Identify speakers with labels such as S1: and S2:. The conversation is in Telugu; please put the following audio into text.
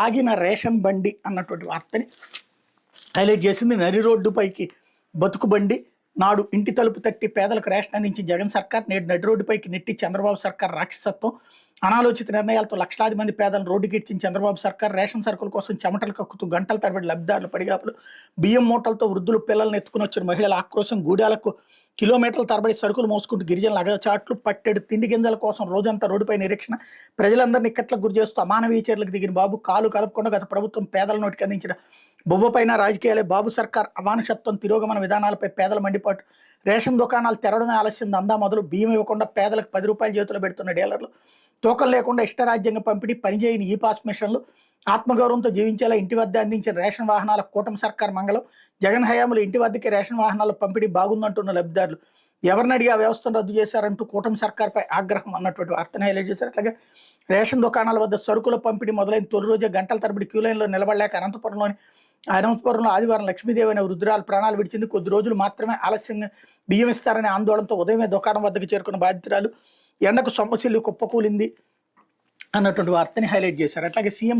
S1: ఆగిన రేషన్ బండి అన్నటువంటి వార్తని హైలైట్ చేసింది. నరి రోడ్డుపైకి బతుకు బండి, నాడు ఇంటి తలుపు తట్టి పేదలకు రేషన్ అందించి జగన్ సర్కార్, నేడు నడి రోడ్డుపైకి నెట్టి చంద్రబాబు సర్కార్ రాక్షసత్వం, అనాలోచిత నిర్ణయాలతో లక్షలాది మంది పేదలను రోడ్డుకి ఇచ్చిన చంద్రబాబు సర్కార్, రేషన్ సరుకుల కోసం చెమటలు కక్కుతూ గంటల తరబడి లబ్ధిదారులు పడిగాపులు, బియ్యం మూటలతో వృద్ధులు పిల్లలను ఎత్తుకుని వచ్చిన మహిళల ఆక్రోశం, గూడాలకు కిలోమీటర్ల తరబడి సరుకులు మోసుకుంటూ గిరిజనుల అగచాట్లు, పట్టెడు తిండి గింజల కోసం రోజంతా రోడ్డుపై నిరీక్షణ, ప్రజలందరినీ ఇక్కట్లకు గురి చేస్తూ అమానవీయ చర్యలకు దిగిన బాబు, కాలు కలపకుండా గత ప్రభుత్వం పేదల నోటికి అందించిన బొవ్వపైన రాజకీయాలే బాబు సర్కార్, అమానుషత్వం, తిరోగమన విధానాలపై పేదల మండిపాటు, రేషన్ దుకాణాలు తెరవడమే ఆలస్యం, దందా మొదలు, బియ్యం ఇవ్వకుండా పేదలకు 10 రూపాయల చేతిలో పెడుతున్న డీలర్లు, తూకం లేకుండా ఇష్టరాజ్యంగా పంపిణీ, పనిచేయని ఈ పాస్ మిషన్లు, ఆత్మగౌరవంతో జీవించేలా ఇంటి వద్ద అందించిన రేషన్ వాహనాల కూటమి సర్కార్ మంగళం, జగన్ హయాంలో ఇంటి వద్దకే రేషన్ వాహనాల పంపిణీ బాగుందంటున్న లబ్ధిదారులు, ఎవరిని అడిగి ఆ వ్యవస్థను రద్దు చేశారంటూ కూటమి సర్కార్పై ఆగ్రహం అన్నటువంటి వార్తను హైలైట్ చేశారు. అట్లాగే రేషన్ దుకాణాల వద్ద సరుకుల పంపిణీ మొదలైన తొలి రోజే గంటల తరబడి క్యూ లైన్లో నిలబడలేక అనంతపురంలో ఆదివారం లక్ష్మీదేవి అనే వృద్ధురాలు ప్రాణాలు విడిచింది. కొద్ది రోజులు మాత్రమే ఆలస్యంగా బియ్యం ఇస్తారనే ఆందోళనతో ఉదయమే దుకాణం వద్దకు చేరుకున్న బాధితురాలు ఎండకు సొమ్మసిల్లి కుప్పకూలింది అన్నటువంటి వార్తని హైలైట్ చేశారు. అట్లాగే సీఎం